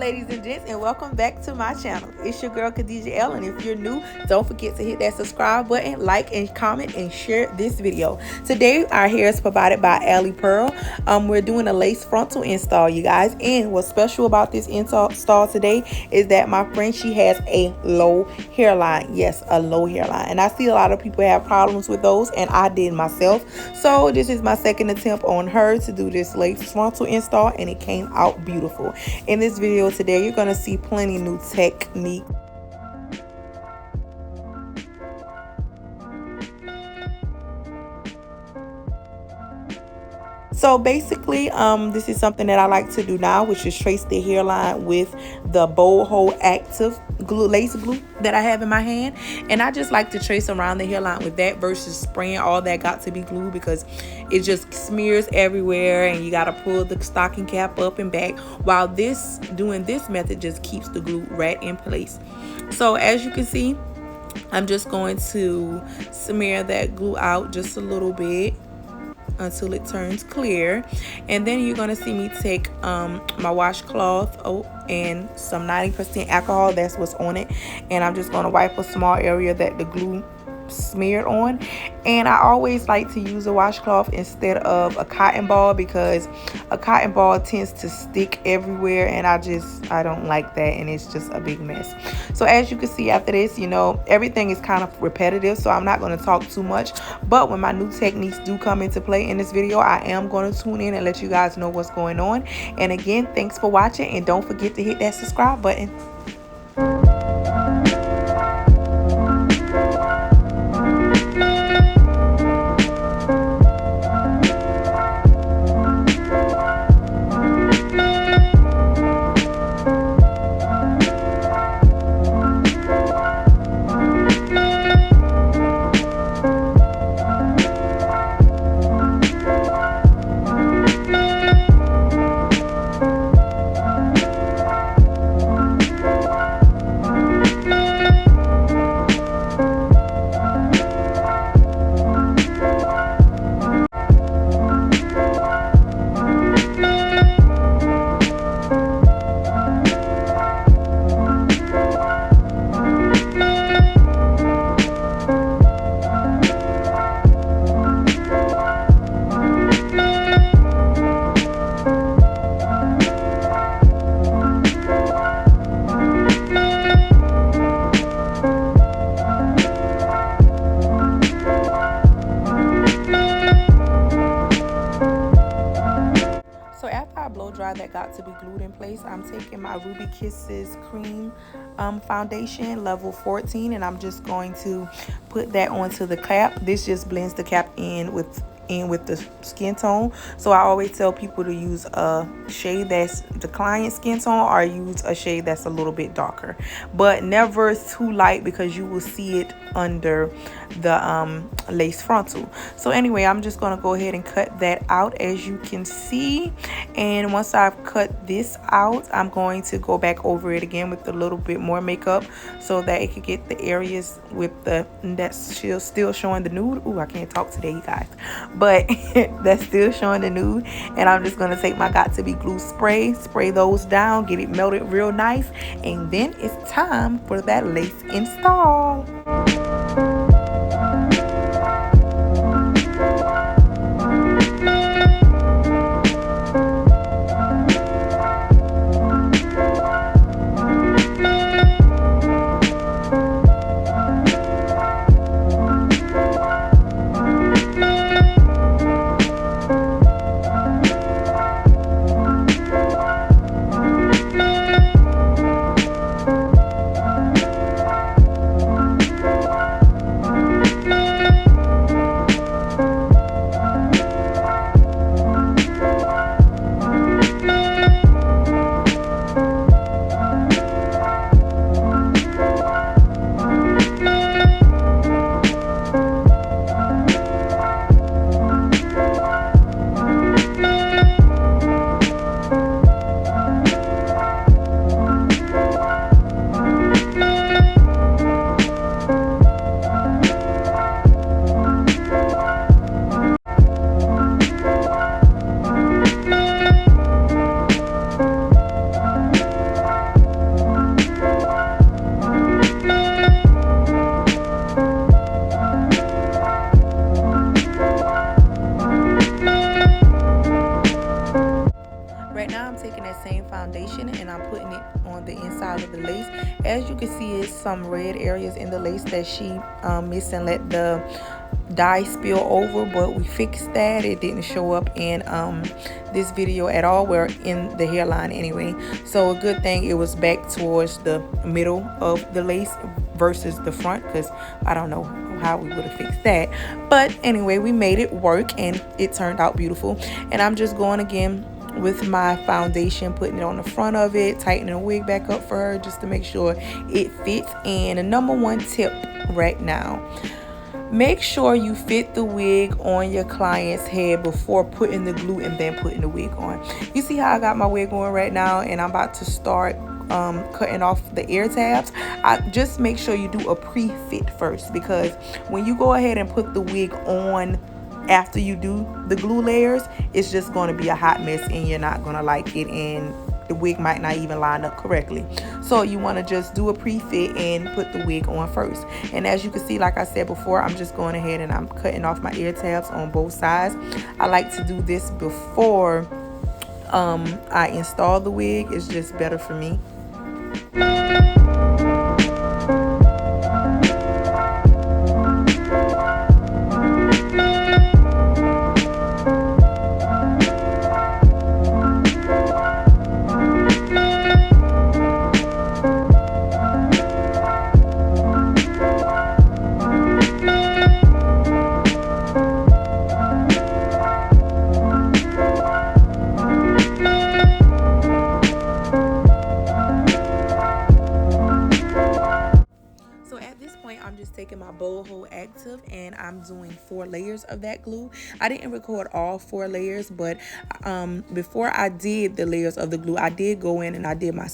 ladies and gents, and welcome back to my channel. It's your girl Khadijah L, and if you're new, don't forget to hit that subscribe button, like and comment and share this video. Today our hair is provided by Alipearl. We're doing a lace frontal install, you guys, and what's special about this install today is that my friend, she has a low hairline. Yes, a low hairline, and I see a lot of people have problems with those, and I did myself. So this is my second attempt on her to do this lace frontal install, and it came out beautiful. In this video today, you're going to see plenty new technique. So basically, this is something that I like to do now, which is trace the hairline with the Bold Hold Active glue, lace glue that I have in my hand. And I just like to trace around the hairline with that versus spraying all that got to be glue, because it just smears everywhere and you got to pull the stocking cap up and back, while doing this method just keeps the glue right in place. So as you can see, I'm just going to smear that glue out just a little bit until it turns clear, and then you're going to see me take my washcloth and some 90% alcohol, that's what's on it, and I'm just going to wipe a small area that the glue smeared on. And I always like to use a washcloth instead of a cotton ball, because a cotton ball tends to stick everywhere, and I don't like that, and it's just a big mess. So as you can see, after this, you know, everything is kind of repetitive, so I'm not going to talk too much. But when my new techniques do come into play in this video, I am going to tune in and let you guys know what's going on. And again, thanks for watching, and don't forget to hit that subscribe button. So after I blow dry that got to be glued in place, I'm taking my Ruby Kisses cream foundation level 14, and I'm just going to put that onto the cap. This just blends the cap in with the skin tone. So I always tell people to use a shade that's the client skin tone, or use a shade that's a little bit darker, but never too light, because you will see it under the lace frontal. So anyway, I'm just going to go ahead and cut that out, as you can see. And once I've cut this out, I'm going to go back over it again with a little bit more makeup, so that it could get the areas with that's still showing the nude. Ooh, I can't talk today, you guys, but that's still showing the nude. And I'm just going to take my got to be glue spray those down, get it melted real nice, and then it's time for that lace install. that same foundation and I'm putting it on the inside of the lace. As you can see, it's some red areas in the lace that she missed and let the dye spill over, but we fixed that. It didn't show up in this video at all. We're in the hairline anyway, so a good thing it was back towards the middle of the lace versus the front, because I don't know how we would have fixed that. But anyway, we made it work and it turned out beautiful. And I'm just going again with my foundation, putting it on the front of it, tightening the wig back up for her just to make sure it fits. And the number one tip right now, make sure you fit the wig on your client's head before putting the glue and then putting the wig on. You see how I got my wig on right now, and I'm about to start cutting off the ear tabs. I just make sure you do a pre-fit first, because when you go ahead and put the wig on after you do the glue layers, it's just going to be a hot mess and you're not going to like it, and the wig might not even line up correctly. So you want to just do a pre-fit and put the wig on first. And as you can see, like I said before, I'm just going ahead and I'm cutting off my ear tabs on both sides. I like to do this before I install the wig. It's just better for me. Taking my bold hold active and I'm doing 4 layers of that glue. I didn't record all 4 layers, but before I did the layers of the glue, I did go in and I did my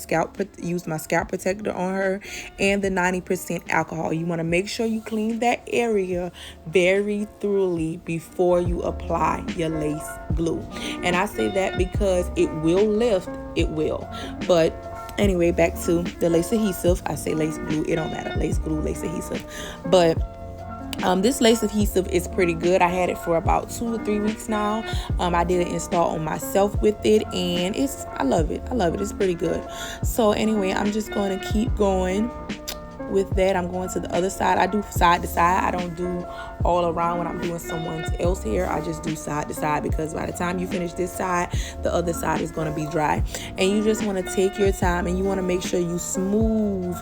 use my scalp protector on her and the 90% alcohol. You want to make sure you clean that area very thoroughly before you apply your lace glue. And I say that because it will lift, it will, but anyway, back to the lace adhesive. I say lace glue, it don't matter. Lace glue, lace adhesive. But this lace adhesive is pretty good. I had it for about 2 or 3 weeks now. I did an install on myself with it, and I love it. I love it. It's pretty good. So anyway, I'm just going to keep going with that. I'm going to the other side. I do side to side. I don't do all around when I'm doing someone else's hair. I just do side to side, because by the time you finish this side, the other side is going to be dry. And you just want to take your time and you want to make sure you smooth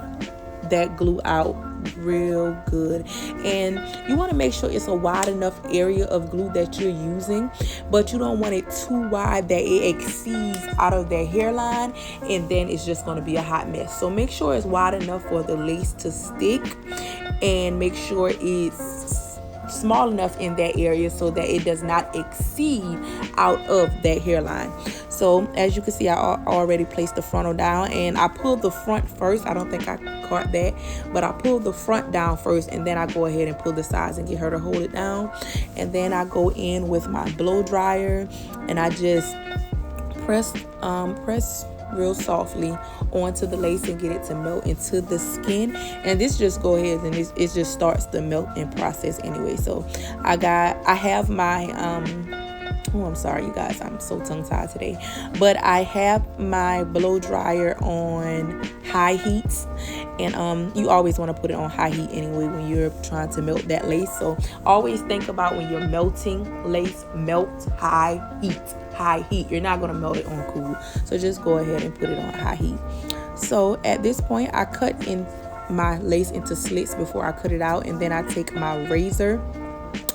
that glue out real good, and you want to make sure it's a wide enough area of glue that you're using, but you don't want it too wide that it exceeds out of their hairline, and then it's just going to be a hot mess. So make sure it's wide enough for the lace to stick, and make sure it's small enough in that area so that it does not exceed out of that hairline. So as you can see, I already placed the frontal down, and I pulled the front first. I don't think I caught that, but I pulled the front down first, and then I go ahead and pull the sides and get her to hold it down. And then I go in with my blow dryer and I just press real softly onto the lace and get it to melt into the skin. And this just go ahead and it just starts the melting process anyway. So I have my oh, I'm sorry you guys, I'm so tongue-tied today, but I have my blow dryer on high heat, and you always want to put it on high heat anyway when you're trying to melt that lace. So always think about when you're melting lace, melt high heat. You're not going to melt it on cool, so just go ahead and put it on high heat. So at this point, I cut in my lace into slits before I cut it out, and then I take my razor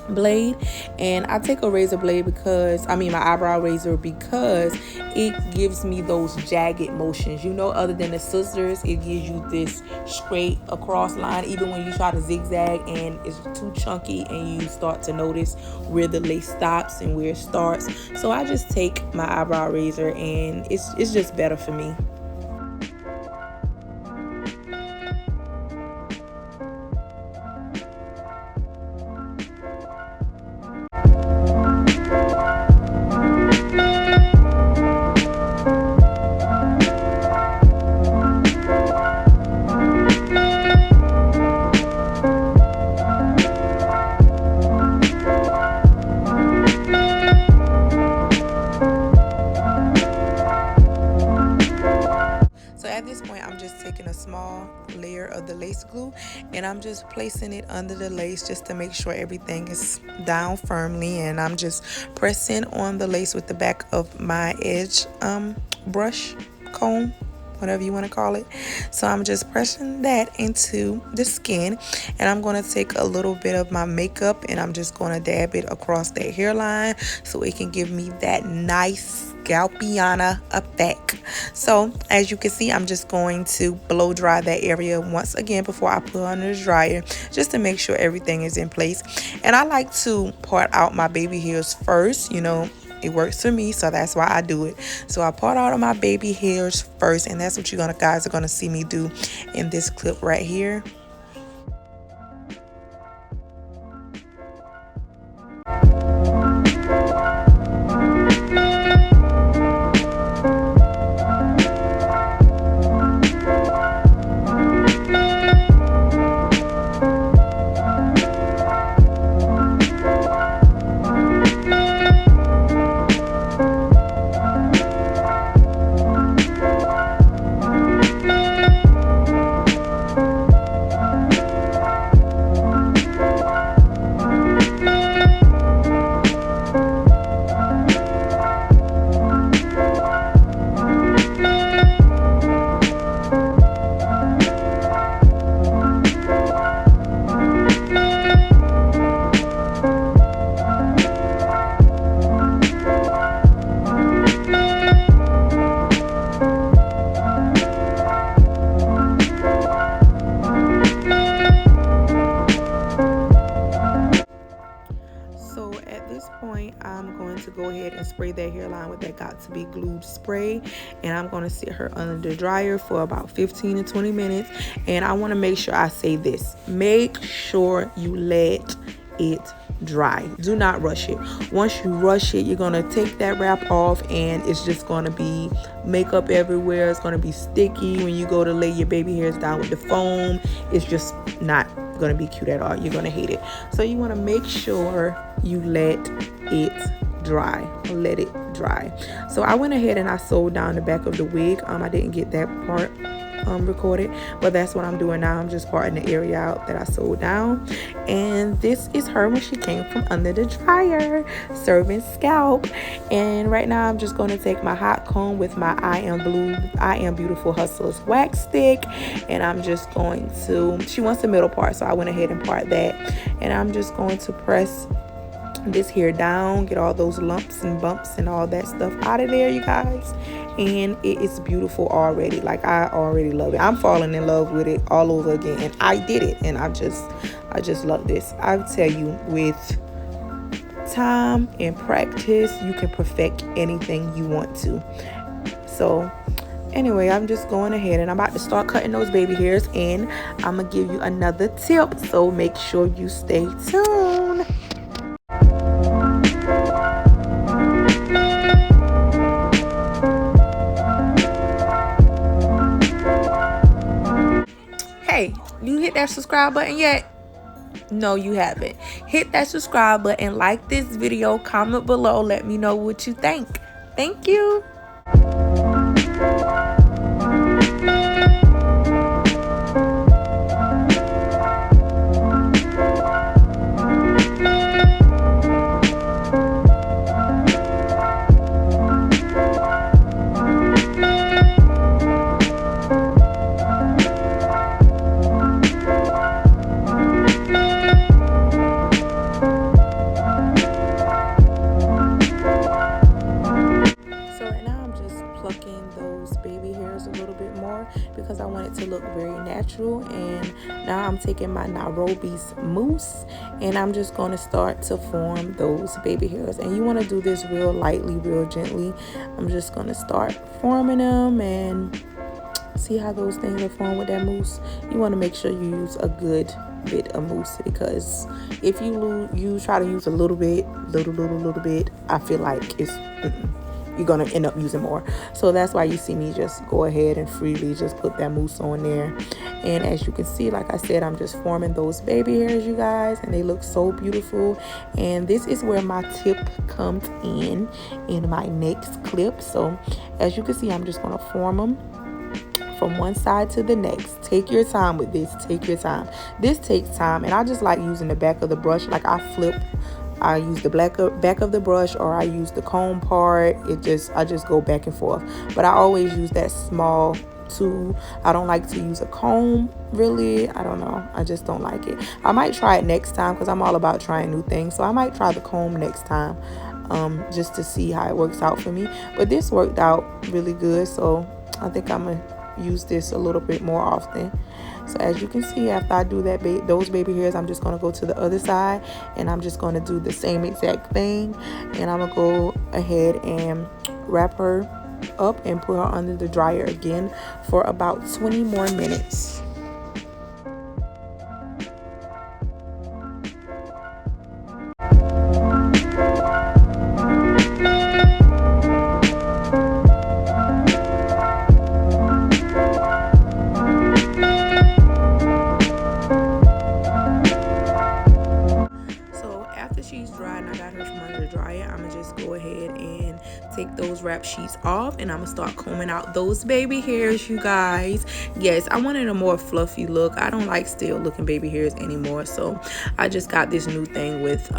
blade, and I take a razor blade my eyebrow razor, because it gives me those jagged motions, other than the scissors. It gives you this straight across line even when you try to zigzag and it's too chunky and you start to notice where the lace stops and where it starts. So I just take my eyebrow razor, and it's just better for me. of the lace glue, and I'm just placing it under the lace just to make sure everything is down firmly. And I'm just pressing on the lace with the back of my edge brush, comb, whatever you want to call it. So I'm just pressing that into the skin, and I'm going to take a little bit of my makeup and I'm just going to dab it across that hairline so it can give me that nice scalpiana effect. So as you can see, I'm just going to blow dry that area once again before I put it under the dryer, just to make sure everything is in place. And I like to part out my baby hairs first, you know. It works for me, so that's why I do it. So I part out of my baby hairs first, and that's what you guys are gonna see me do in this clip right here. I'm going to go ahead and spray that hairline with that Got To Be Glued spray, and I'm going to sit her under the dryer for about 15 to 20 minutes. And I want to make sure I say this: make sure you let it dry. Do not rush it. Once you rush it, you're going to take that wrap off and it's just going to be makeup everywhere. It's going to be sticky when you go to lay your baby hairs down with the foam. It's just not going to be cute at all. You're going to hate it. So you want to make sure you let it dry. Let it dry. So I went ahead and I sewed down the back of the wig. I didn't get that part recorded, but that's what I'm doing now. I'm just parting the area out that I sewed down, and this is her when she came from under the dryer, serving scalp. And right now I'm just going to take my hot comb with my I Am Beautiful Hustlers wax stick, and I'm just going to, she wants the middle part, so I went ahead and part that, and I'm just going to press this hair down, get all those lumps and bumps and all that stuff out of there, you guys. And it is beautiful already. Like, I already love it. I'm falling in love with it all over again, and I did it, and I just love this. I tell you, with time and practice, you can perfect anything you want to. So anyway, I'm just going ahead and I'm about to start cutting those baby hairs, and I'm gonna give you another tip, so make sure you stay tuned. Hey, you hit that subscribe button yet? No, you haven't. Hit that subscribe button, like this video, comment below, let me know what you think. Thank you. Because I want it to look very natural. And now I'm taking my Nairobi's mousse, and I'm just going to start to form those baby hairs. And you want to do this real lightly, real gently. I'm just going to start forming them, and see how those things are formed with that mousse. You want to make sure you use a good bit of mousse, because if you try to use a little bit, I feel like it's you're gonna end up using more. So that's why you see me just go ahead and freely just put that mousse on there. And as you can see, like I said, I'm just forming those baby hairs, you guys, and they look so beautiful. And this is where my tip comes in my next clip. So as you can see, I'm just gonna form them from one side to the next. Take your time with this. Take your time. This takes time, and I just like using the back of the brush. Like I use the back of the brush, or I use the comb part. I just go back and forth. But I always use that small tool. I don't like to use a comb, really. I don't know. I just don't like it. I might try it next time because I'm all about trying new things. So I might try the comb next time, just to see how it works out for me. But this worked out really good, so I think I'm gonna use this a little bit more often. So as you can see, after I do those baby hairs, I'm just going to go to the other side, and I'm just going to do the same exact thing, and I'm going to go ahead and wrap her up and put her under the dryer again for about 20 more minutes. She's dry and I got her from under the dryer, I'm gonna just go ahead and take those wrap sheets off, and I'm gonna start combing out those baby hairs, you guys. Yes, I wanted a more fluffy look. I don't like still looking baby hairs anymore, so I just got this new thing with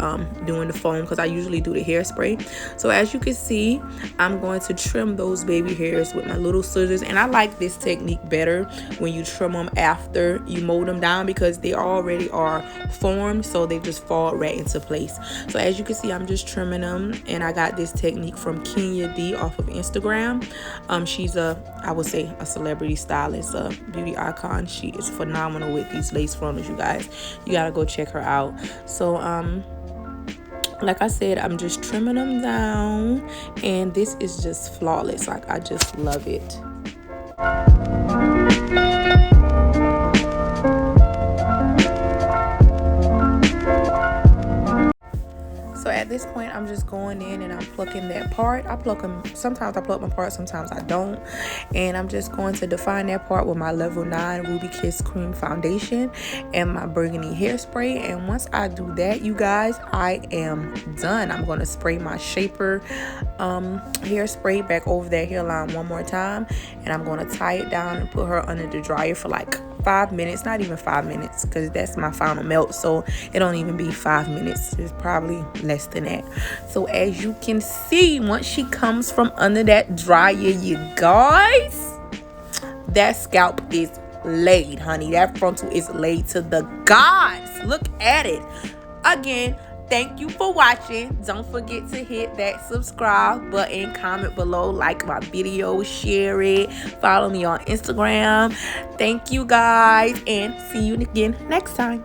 doing the foam, because I usually do the hairspray. So as you can see, I'm going to trim those baby hairs with my little scissors, and I like this technique better when you trim them after you mold them down, because they already are formed, so they just fall right into place. So as you can see, I'm just trimming them, and I got this technique from Kenya D off of Instagram. She's I would say a celebrity stylist, a beauty icon. She is phenomenal with these lace frontals, you guys. You gotta go check her out. So like I said, I'm just trimming them down, and this is just flawless. Like, I just love it. So at this point, I'm just going in and I'm plucking that part. I pluck them. Sometimes I pluck my part, sometimes I don't. And I'm just going to define that part with my level 9 Ruby Kiss Cream Foundation and my burgundy hairspray. And once I do that, you guys, I am done. I'm going to spray my shaper hairspray back over that hairline one more time. And I'm going to tie it down and put her under the dryer for like 5 minutes, not even 5 minutes, because that's my final melt, so it don't even be 5 minutes. It's probably less than that. So as you can see, once she comes from under that dryer, you guys, that scalp is laid, honey. That frontal is laid to the gods. Look at it. Again, thank you for watching. Don't forget to hit that subscribe button, comment below, like my video, share it, follow me on Instagram. Thank you guys, and see you again next time.